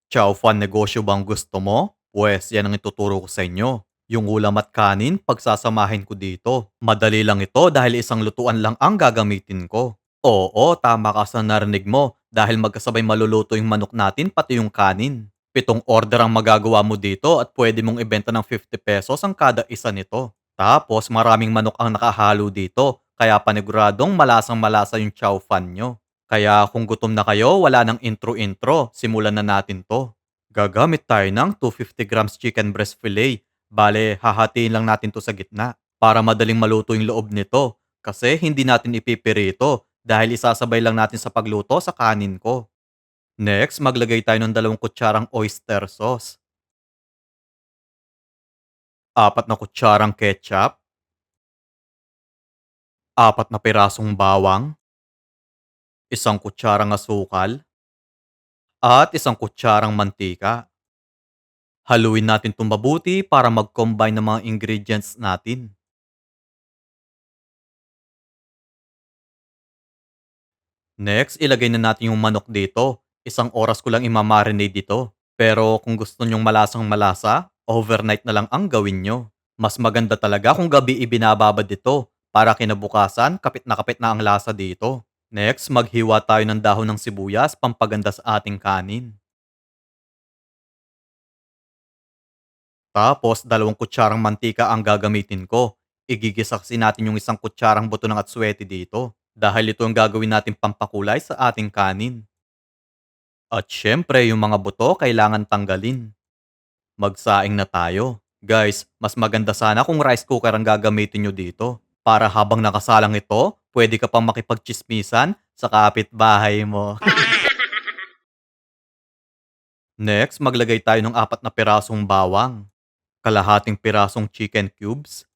Chow fan negosyo bang gusto mo? Pwes yan ang ituturo ko sa inyo. Yung ulam at kanin, pagsasamahin ko dito. Madali lang ito dahil isang lutuan lang ang gagamitin ko. Oo, tama ka sa narinig mo dahil magkasabay maluluto yung manok natin pati yung kanin. 7 order ang magagawa mo dito at pwede mong ibenta ng 50 pesos ang kada isa nito. Tapos maraming manok ang nakahalo dito, kaya paniguradong malasang malasa yung chow fan nyo. Kaya kung gutom na kayo, wala nang intro-intro, simulan na natin to. Gagamit tayo ng 250 grams chicken breast fillet. Bale, hahatiin lang natin to sa gitna para madaling maluto yung loob nito kasi hindi natin ipipirito dahil isasabay lang natin sa pagluto sa kanin ko. Next, maglagay tayo ng 2 kutsarang oyster sauce, 4 na kutsarang ketchup, 4 na pirasong bawang, 1 kutsarang asukal, at 1 kutsarang mantika. Haluin natin itong mabuti para mag-combine ng mga ingredients natin. Next, ilagay na natin yung manok dito. 1 oras ko lang imamarinate dito. Pero kung gusto nyong malasang malasa, overnight na lang ang gawin nyo. Mas maganda talaga kung gabi ibinababad dito para kinabukasan kapit na ang lasa dito. Next, maghiwa tayo ng dahon ng sibuyas pampaganda sa ating kanin. Tapos 2 kutsarang mantika ang gagamitin ko. Igigisa kasi natin yung 1 kutsarang buto ng atswete dito. Dahil ito ang gagawin natin pampakulay sa ating kanin. At syempre, yung mga buto kailangan tanggalin. Magsaing na tayo. Guys, mas maganda sana kung rice cooker ang gagamitin nyo dito. Para habang nakasalang ito, pwede ka pang makipagchismisan sa kapitbahay mo. Next, maglagay tayo ng 4 na pirasong bawang, kalahating pirasong chicken cubes,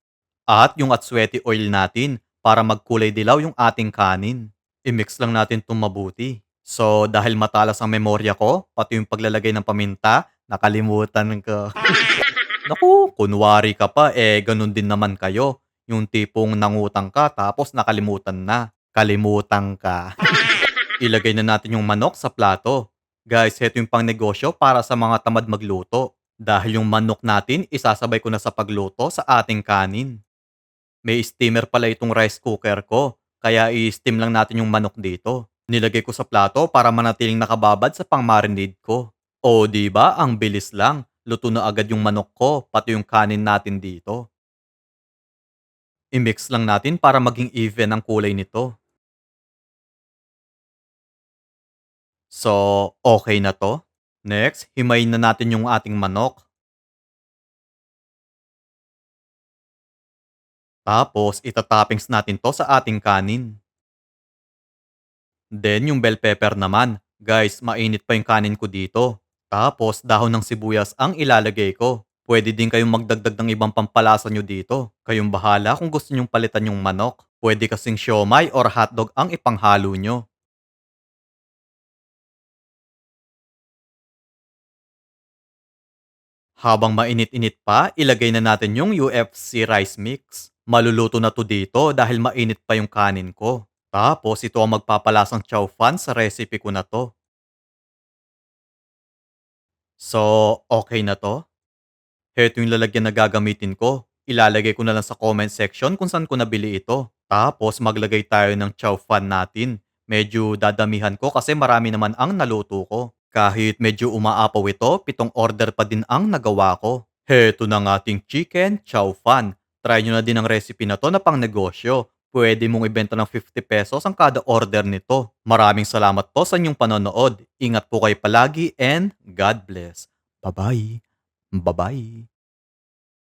at yung atswete oil natin para magkulay dilaw yung ating kanin. I-mix lang natin itong mabuti. So, dahil matalas ang memorya ko, pati yung paglalagay ng paminta, nakalimutan ko. Naku, kunwari ka pa, ganun din naman kayo. Yung tipong nangutang ka tapos nakalimutan na. Kalimutan ka. Ilagay na natin yung manok sa plato. Guys, heto yung pang negosyo para sa mga tamad magluto. Dahil yung manok natin, isasabay ko na sa pagluto sa ating kanin. May steamer pala itong rice cooker ko, kaya i-steam lang natin yung manok dito. Nilagay ko sa plato para manatiling nakababad sa pang-marinade ko. O di ba ang bilis lang, luto na agad yung manok ko, pati yung kanin natin dito. I-mix lang natin para maging even ang kulay nito. So, okay na to. Next, himayin na natin yung ating manok. Tapos, itatoppings natin to sa ating kanin. Then, yung bell pepper naman. Guys, mainit pa yung kanin ko dito. Tapos, dahon ng sibuyas ang ilalagay ko. Pwede din kayong magdagdag ng ibang pampalasa nyo dito. Kayong bahala kung gusto nyong palitan yung manok. Pwede kasing siomay or hotdog ang ipanghalo nyo. Habang mainit-init pa, ilagay na natin yung UFC rice mix. Maluluto na to dito dahil mainit pa yung kanin ko. Tapos, ito ang magpapalasang chow fan sa recipe ko na to. So, okay na to? Heto yung lalagyan na gagamitin ko. Ilalagay ko na lang sa comment section kung saan ko nabili ito. Tapos maglagay tayo ng chow fan natin. Medyo dadamihan ko kasi marami naman ang naluto ko. Kahit medyo umaapaw ito, 7 order pa din ang nagawa ko. Heto na ng ating chicken chow fan. Try nyo na din ang recipe na to na pang negosyo. Pwede mong ibenta ng 50 pesos ang kada order nito. Maraming salamat po sa inyong panonood. Ingat po kayo palagi and God bless. Bye-bye. Bye-bye.